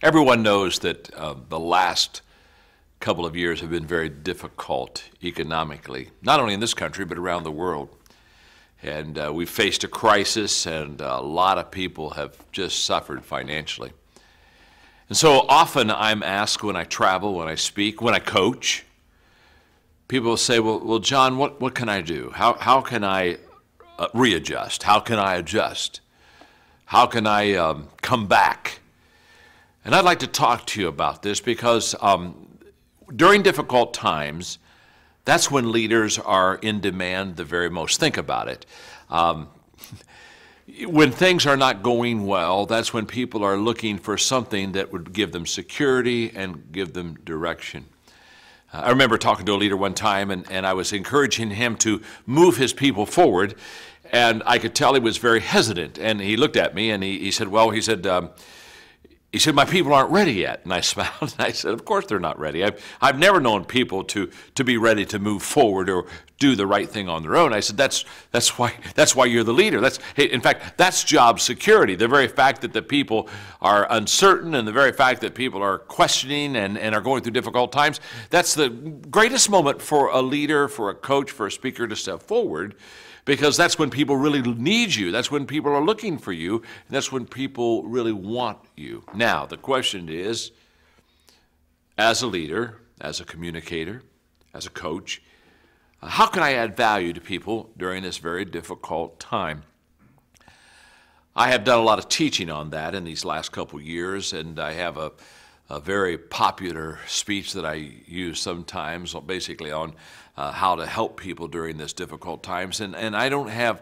Everyone knows that the last couple of years have been very difficult economically, not only in this country, but around the world. And we've faced a crisis, and a lot of people have just suffered financially. And so often I'm asked when I travel, when I speak, when I coach, people will say, well, John, what can I do? How can I readjust? How can I adjust? How can I come back? And I'd like to talk to you about this because during difficult times, that's when leaders are in demand the very most. Think about it. When things are not going well, that's when people are looking for something that would give them security and give them direction. I remember talking to a leader one time, and I was encouraging him to move his people forward, and I could tell he was very hesitant. And he looked at me, and he said, my people aren't ready yet. And I smiled, and I said, of course they're not ready. I've never known people to be ready to move forward or do the right thing on their own. I said, that's why you're the leader. In fact, that's job security. The very fact that the people are uncertain and the very fact that people are questioning and are going through difficult times, that's the greatest moment for a leader, for a coach, for a speaker to step forward, because that's when people really need you. That's when people are looking for you. And that's when people really want you. Now, the question is, as a leader, as a communicator, as a coach, how can I add value to people during this very difficult time? I have done a lot of teaching on that in these last couple years, and I have a very popular speech that I use sometimes, basically on how to help people during this difficult times. And I don't have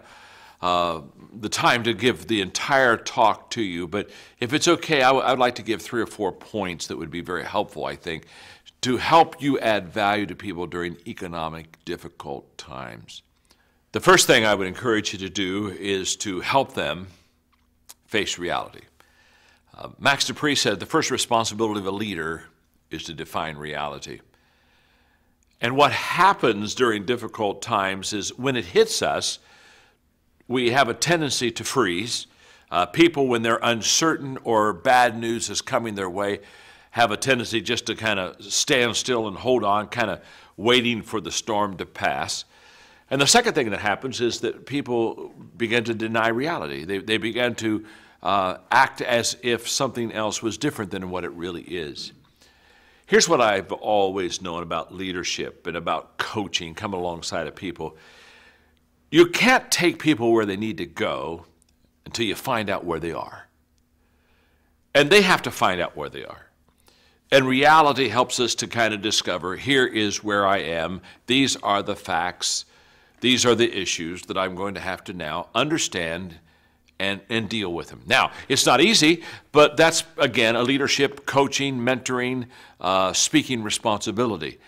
the time to give the entire talk to you, but if it's okay, I would like to give 3 or 4 points that would be very helpful, I think, to help you add value to people during economic difficult times. The first thing I would encourage you to do is to help them face reality. Max De Pree said the first responsibility of a leader is to define reality. And what happens during difficult times is when it hits us, we have a tendency to freeze. People, when they're uncertain or bad news is coming their way, have a tendency just to kind of stand still and hold on, kind of waiting for the storm to pass. And the second thing that happens is that people begin to deny reality. They begin to act as if something else was different than what it really is. Here's what I've always known about leadership and about coaching, coming alongside of people. You can't take people where they need to go until you find out where they are. And they have to find out where they are. And reality helps us to kind of discover, here is where I am, these are the facts, these are the issues that I'm going to have to now understand and deal with them. Now, it's not easy, but that's, again, a leadership, coaching, mentoring, speaking responsibility.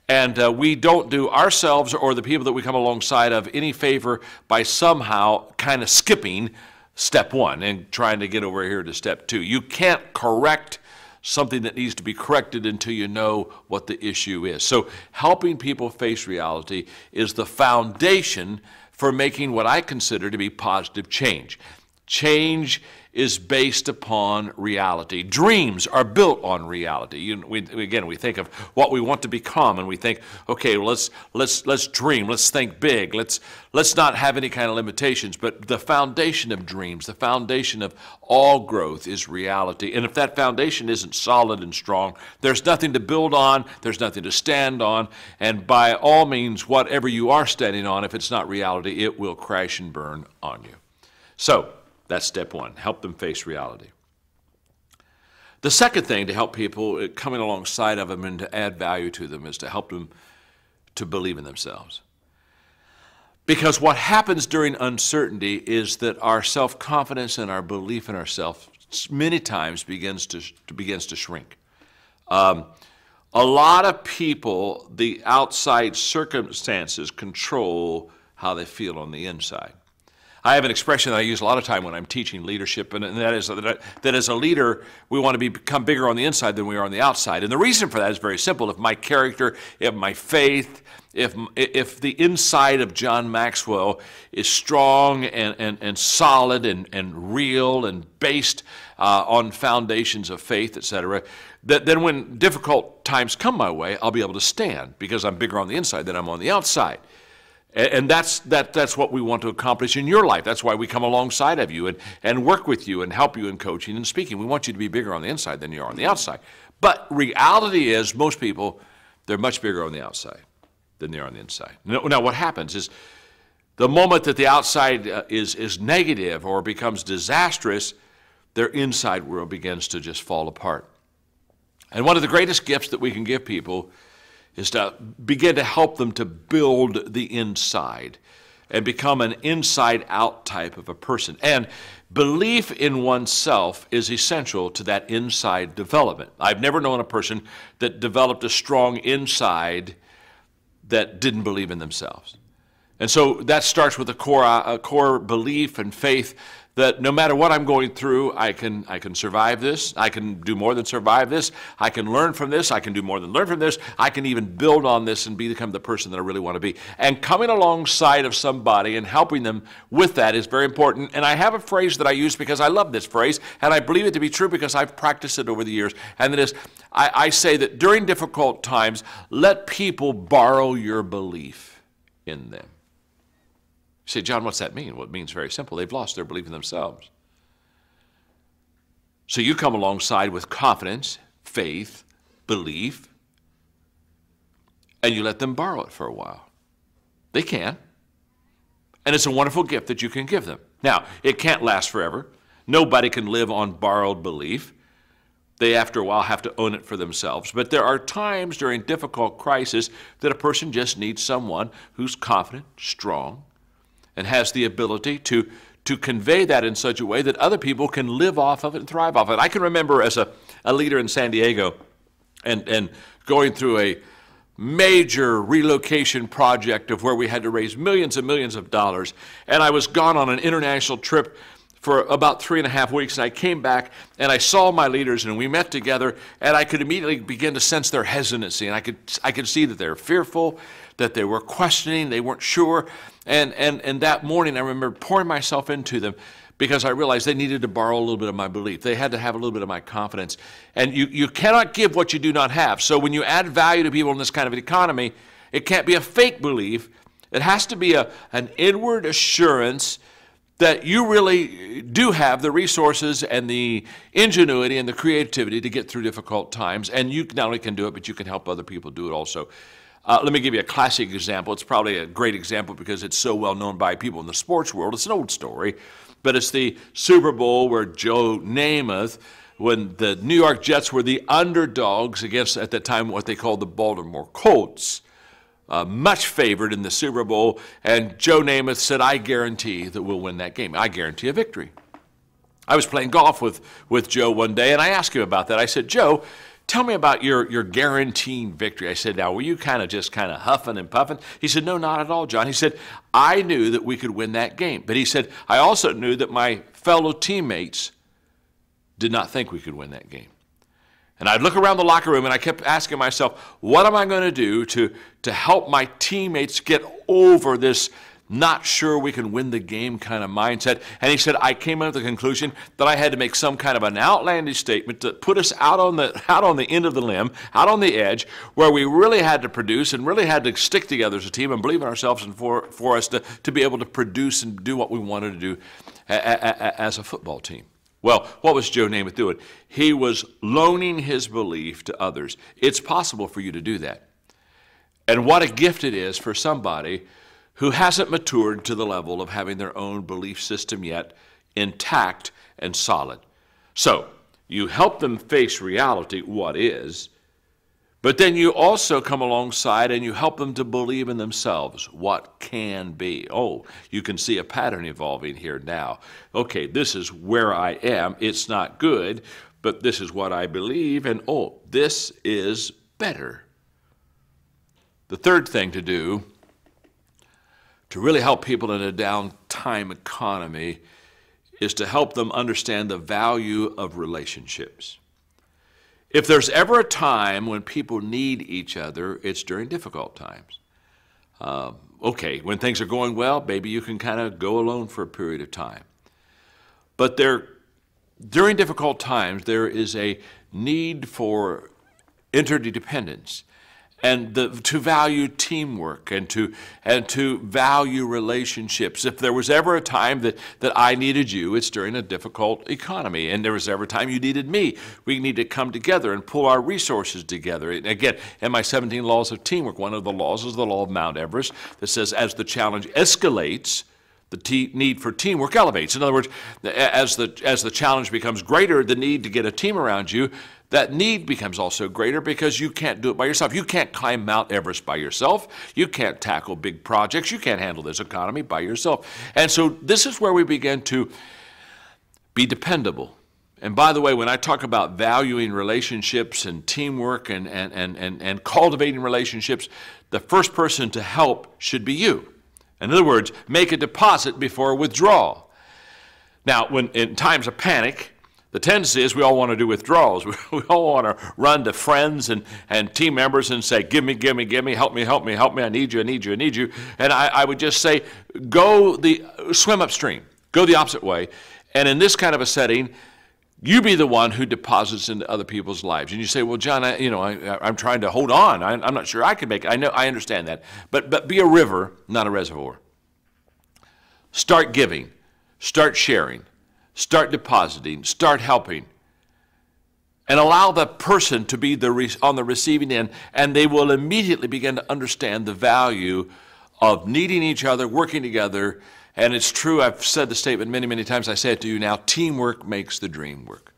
And we don't do ourselves or the people that we come alongside of any favor by somehow kind of skipping step 1 and trying to get over here to step 2. You can't correct something that needs to be corrected until you know what the issue is. So helping people face reality is the foundation for making what I consider to be positive change. Change is based upon reality. Dreams are built on reality. We think of what we want to become, and we think, okay, well, let's dream, let's think big, let's not have any kind of limitations. But the foundation of dreams, the foundation of all growth is reality. And if that foundation isn't solid and strong, there's nothing to build on, there's nothing to stand on, and by all means, whatever you are standing on, if it's not reality, it will crash and burn on you. So, that's step 1, help them face reality. The second thing to help people coming alongside of them and to add value to them is to help them to believe in themselves. Because what happens during uncertainty is that our self-confidence and our belief in ourselves many times begins to shrink. A lot of people, the outside circumstances control how they feel on the inside. I have an expression that I use a lot of time when I'm teaching leadership, and that is that as a leader, we want to become bigger on the inside than we are on the outside. And the reason for that is very simple. If my character, if my faith, if the inside of John Maxwell is strong and solid and real and based on foundations of faith, etc., then when difficult times come my way, I'll be able to stand because I'm bigger on the inside than I'm on the outside. And that's what we want to accomplish in your life. That's why we come alongside of you and work with you and help you in coaching and speaking. We want you to be bigger on the inside than you are on the outside. But reality is most people, they're much bigger on the outside than they are on the inside. Now what happens is the moment that the outside is negative or becomes disastrous, their inside world begins to just fall apart. And one of the greatest gifts that we can give people is to begin to help them to build the inside and become an inside-out type of a person. And belief in oneself is essential to that inside development. I've never known a person that developed a strong inside that didn't believe in themselves. And so that starts with a core belief and faith that no matter what I'm going through, I can survive this. I can do more than survive this. I can learn from this. I can do more than learn from this. I can even build on this and become the person that I really want to be. And coming alongside of somebody and helping them with that is very important. And I have a phrase that I use because I love this phrase, and I believe it to be true because I've practiced it over the years. And that is, I say that during difficult times, let people borrow your belief in them. You say, John, what's that mean? Well, it means very simple. They've lost their belief in themselves. So you come alongside with confidence, faith, belief, and you let them borrow it for a while. They can. And it's a wonderful gift that you can give them. Now, it can't last forever. Nobody can live on borrowed belief. They, after a while, have to own it for themselves. But there are times during difficult crisis that a person just needs someone who's confident, strong, and has the ability to convey that in such a way that other people can live off of it and thrive off of it. I can remember as a leader in San Diego and going through a major relocation project of where we had to raise millions and millions of dollars. And I was gone on an international trip for about 3.5 weeks, and I came back and I saw my leaders and we met together, and I could immediately begin to sense their hesitancy, and I could see that they were fearful, that they were questioning, they weren't sure. And that morning I remember pouring myself into them because I realized they needed to borrow a little bit of my belief. They had to have a little bit of my confidence. And you cannot give what you do not have. So when you add value to people in this kind of an economy, it can't be a fake belief. It has to be an inward assurance that you really do have the resources and the ingenuity and the creativity to get through difficult times. And you not only can do it, but you can help other people do it also. Let me give you a classic example. It's probably a great example because it's so well known by people in the sports world. It's an old story, but it's the Super Bowl where Joe Namath, when the New York Jets were the underdogs against, at that time, what they called the Baltimore Colts, much favored in the Super Bowl, and Joe Namath said, I guarantee that we'll win that game. I guarantee a victory. I was playing golf with Joe one day, and I asked him about that. I said, Joe, tell me about your guaranteeing victory. I said, now, were you kind of huffing and puffing? He said, no, not at all, John. He said, I knew that we could win that game. But he said, I also knew that my fellow teammates did not think we could win that game. And I'd look around the locker room and I kept asking myself, what am I going to do to help my teammates get over this not sure we can win the game kind of mindset? And he said, I came up to the conclusion that I had to make some kind of an outlandish statement to put us out on the end of the limb, out on the edge, where we really had to produce and really had to stick together as a team and believe in ourselves, and for us to be able to produce and do what we wanted to do as a football team. Well, what was Joe Namath doing? He was loaning his belief to others. It's possible for you to do that. And what a gift it is for somebody who hasn't matured to the level of having their own belief system yet intact and solid. So you help them face reality, what is, but then you also come alongside and you help them to believe in themselves, what can be. Oh, you can see a pattern evolving here now. Okay, this is where I am. It's not good, but this is what I believe, and oh, this is better. The third thing to do to really help people in a downtime economy is to help them understand the value of relationships. If there's ever a time when people need each other, it's during difficult times. Okay, when things are going well, maybe you can kind of go alone for a period of time. But during difficult times, there is a need for interdependence and to value teamwork and to value relationships. If there was ever a time that I needed you, it's during a difficult economy. And there was ever a time you needed me. We need to come together and pull our resources together. And again, in my 17 laws of teamwork, one of the laws is the law of Mount Everest that says as the challenge escalates, the need for teamwork elevates. In other words, as the challenge becomes greater, the need to get a team around you, that need becomes also greater because you can't do it by yourself. You can't climb Mount Everest by yourself. You can't tackle big projects. You can't handle this economy by yourself. And so this is where we begin to be dependable. And by the way, when I talk about valuing relationships and teamwork and cultivating relationships, the first person to help should be you. In other words, make a deposit before withdrawal. Now, when in times of panic, the tendency is we all want to do withdrawals. We all want to run to friends and team members and say, give me, help me, I need you. And I would just say, swim upstream, go the opposite way. And in this kind of a setting, you be the one who deposits into other people's lives. And you say, well, John, I'm trying to hold on. I'm not sure I can make it. I understand that. But be a river, not a reservoir. Start giving. Start sharing. Start depositing. Start helping. And allow the person to be on the receiving end, and they will immediately begin to understand the value of needing each other, working together. And it's true, I've said the statement many, many times, I say it to you now, teamwork makes the dream work.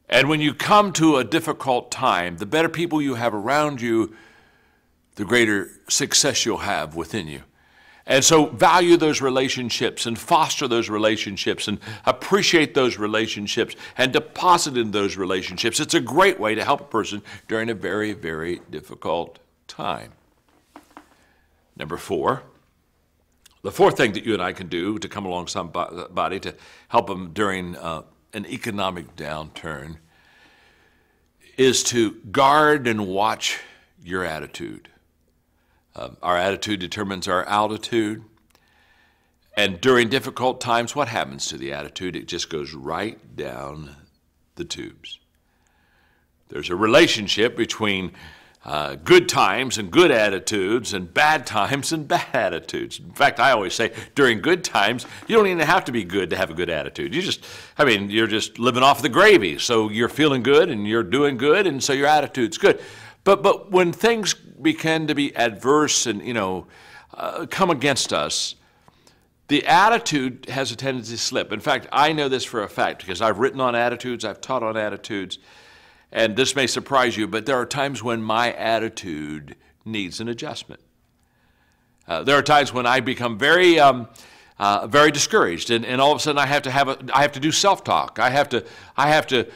And when you come to a difficult time, the better people you have around you, the greater success you'll have within you. And so value those relationships and foster those relationships and appreciate those relationships and deposit in those relationships. It's a great way to help a person during a very, very difficult time. Number 4. The fourth thing that you and I can do to come along somebody to help them during an economic downturn is to guard and watch your attitude. Our attitude determines our altitude. And during difficult times, what happens to the attitude? It just goes right down the tubes. There's a relationship between good times and good attitudes and bad times and bad attitudes. In fact, I always say during good times, you don't even have to be good to have a good attitude. You're just living off the gravy. So you're feeling good and you're doing good, and so your attitude's good. But when things begin to be adverse and, come against us, the attitude has a tendency to slip. In fact, I know this for a fact because I've written on attitudes, I've taught on attitudes. And this may surprise you, but there are times when my attitude needs an adjustment. There are times when I become very discouraged, and all of a sudden I have to do self-talk. I have to,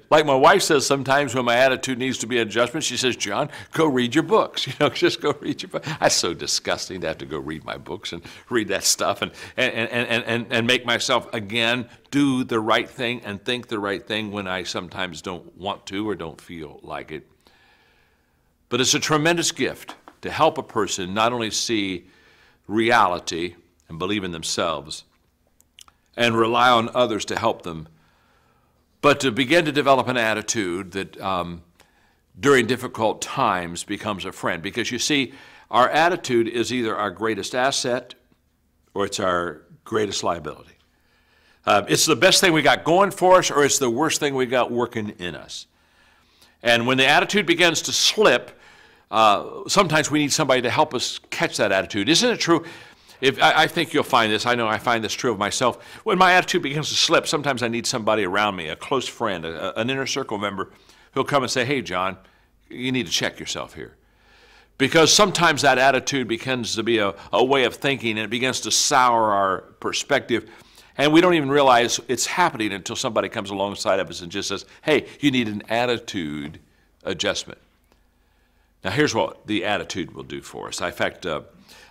like my wife says sometimes when my attitude needs to be an adjustment, she says, John, go read your books. Just go read your books. That's so disgusting to have to go read my books and read that stuff and make myself, again, do the right thing and think the right thing when I sometimes don't want to or don't feel like it. But it's a tremendous gift to help a person not only see reality and believe in themselves and rely on others to help them, but to begin to develop an attitude that during difficult times becomes a friend. Because you see, our attitude is either our greatest asset or it's our greatest liability. It's the best thing we got going for us, or it's the worst thing we got working in us. And when the attitude begins to slip, sometimes we need somebody to help us catch that attitude. Isn't it true? I think you'll find this. I know I find this true of myself. When my attitude begins to slip, sometimes I need somebody around me, a close friend, an inner circle member, who'll come and say, hey, John, you need to check yourself here. Because sometimes that attitude begins to be a way of thinking, and it begins to sour our perspective. And we don't even realize it's happening until somebody comes alongside of us and just says, hey, you need an attitude adjustment. Now, here's what the attitude will do for us. In fact,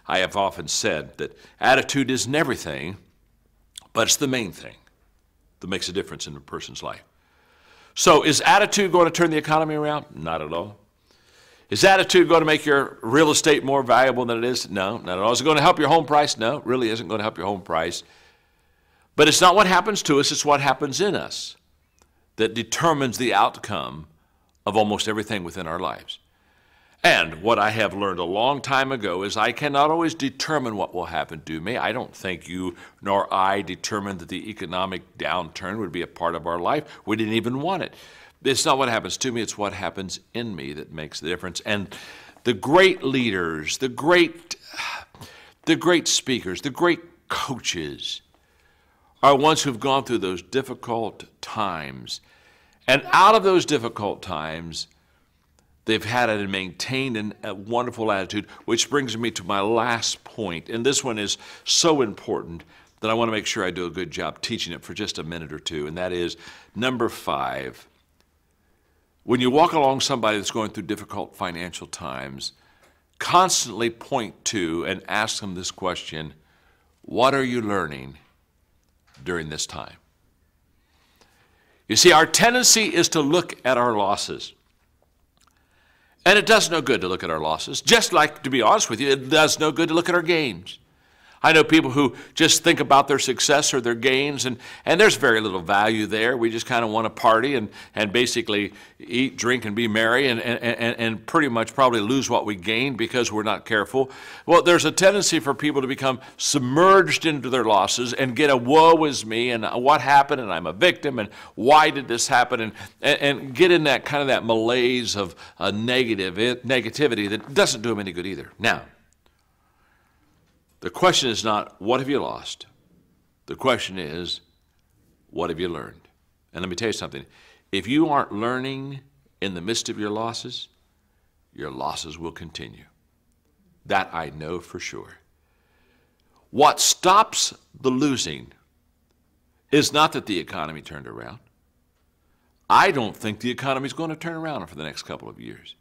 I have often said that attitude isn't everything, but it's the main thing that makes a difference in a person's life. So is attitude going to turn the economy around? Not at all. Is attitude going to make your real estate more valuable than it is? No, not at all. Is it going to help your home price? No, it really isn't going to help your home price. But it's not what happens to us, it's what happens in us that determines the outcome of almost everything within our lives. And what I have learned a long time ago is I cannot always determine what will happen to me. I don't think you nor I determined that the economic downturn would be a part of our life. We didn't even want it. It's not what happens to me, it's what happens in me that makes the difference. And the great leaders, the great speakers, the great coaches are ones who've gone through those difficult times. And out of those difficult times, they've had and maintained a wonderful attitude, which brings me to my last point. And this one is so important that I want to make sure I do a good job teaching it for just a minute or two. And that is number 5. When you walk along somebody that's going through difficult financial times, constantly point to and ask them this question: what are you learning during this time? You see, our tendency is to look at our losses. And it does no good to look at our losses. Just like, to be honest with you, it does no good to look at our gains. I know people who just think about their success or their gains, and there's very little value there. We just kind of want to party and basically eat, drink, and be merry and pretty much probably lose what we gained because we're not careful. Well, there's a tendency for people to become submerged into their losses and get a woe is me and what happened and I'm a victim and why did this happen and get in that kind of that malaise of negativity that doesn't do them any good either. Now, the question is not, what have you lost? The question is, what have you learned? And let me tell you something. If you aren't learning in the midst of your losses will continue. That I know for sure. What stops the losing is not that the economy turned around. I don't think the economy is going to turn around for the next couple of years.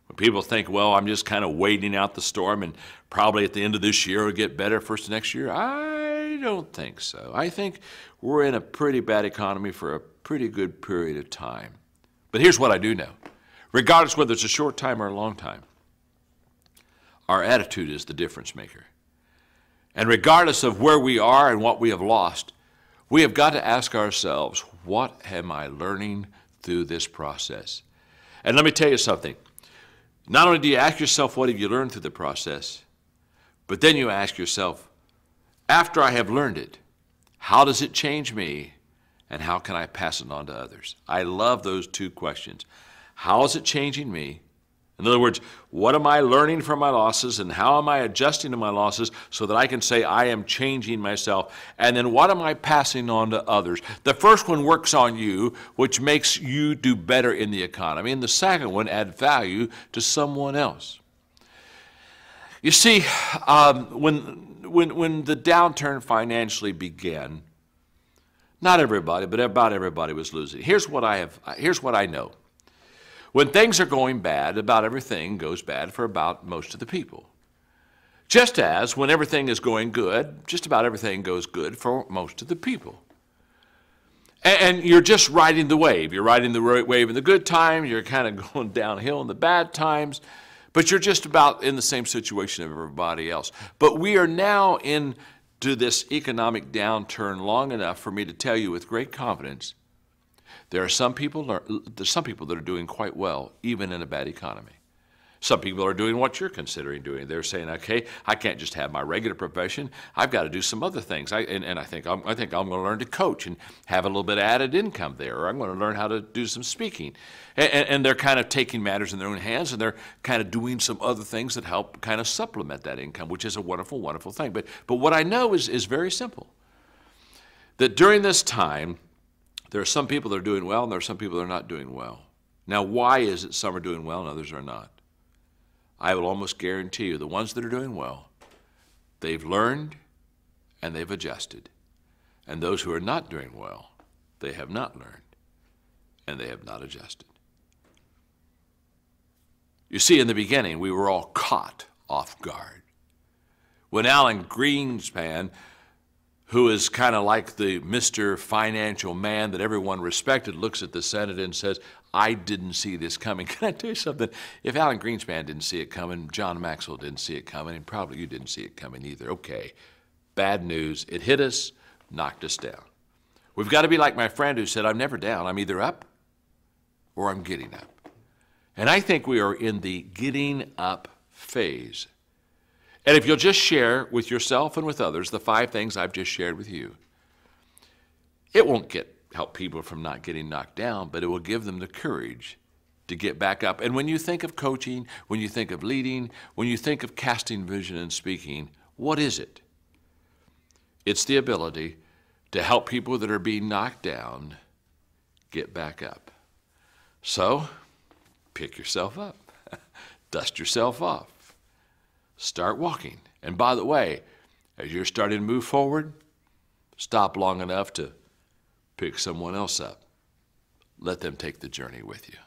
When people think, well, I'm just kind of waiting out the storm and probably at the end of this year it'll get better first of next year, I don't think so. I think we're in a pretty bad economy for a pretty good period of time. But here's what I do know. Regardless whether it's a short time or a long time, our attitude is the difference maker. And regardless of where we are and what we have lost, we have got to ask ourselves, what am I learning through this process? And let me tell you something. Not only do you ask yourself, what have you learned through the process, but then you ask yourself, after I have learned it, how does it change me and how can I pass it on to others? I love those two questions. How is it changing me? In other words, what am I learning from my losses and how am I adjusting to my losses so that I can say I am changing myself? And then what am I passing on to others? The first one works on you, which makes you do better in the economy. And the second one adds value to someone else. You see, when the downturn financially began, not everybody, but about everybody was losing. Here's what I know. When things are going bad, about everything goes bad for about most of the people. Just as when everything is going good, just about everything goes good for most of the people. And you're just riding the wave. You're riding the wave in the good times, you're kind of going downhill in the bad times, but you're just about in the same situation of everybody else. But we are now into this economic downturn long enough for me to tell you with great confidence, there's some people that are doing quite well, even in a bad economy. Some people are doing what you're considering doing. They're saying, okay, I can't just have my regular profession. I've got to do some other things. I think I'm going to learn to coach and have a little bit of added income there, or I'm going to learn how to do some speaking. And they're kind of taking matters in their own hands, and they're kind of doing some other things that help kind of supplement that income, which is a wonderful, wonderful thing. But what I know is very simple, that during this time, there are some people that are doing well, and there are some people that are not doing well. Now, why is it some are doing well and others are not? I will almost guarantee you the ones that are doing well, they've learned and they've adjusted. And those who are not doing well, they have not learned and they have not adjusted. You see, in the beginning, we were all caught off guard. When Alan Greenspan, who is kind of like the Mr. Financial Man that everyone respected, looks at the Senate and says, I didn't see this coming. Can I tell you something? If Alan Greenspan didn't see it coming, John Maxwell didn't see it coming, and probably you didn't see it coming either. Okay, bad news. It hit us, knocked us down. We've got to be like my friend who said, I'm never down. I'm either up or I'm getting up. And I think we are in the getting up phase. And if you'll just share with yourself and with others the 5 things I've just shared with you, it won't help people from not getting knocked down, but it will give them the courage to get back up. And when you think of coaching, when you think of leading, when you think of casting vision and speaking, what is it? It's the ability to help people that are being knocked down get back up. So, pick yourself up, dust yourself off, start walking. And by the way, as you're starting to move forward, stop long enough to pick someone else up. Let them take the journey with you.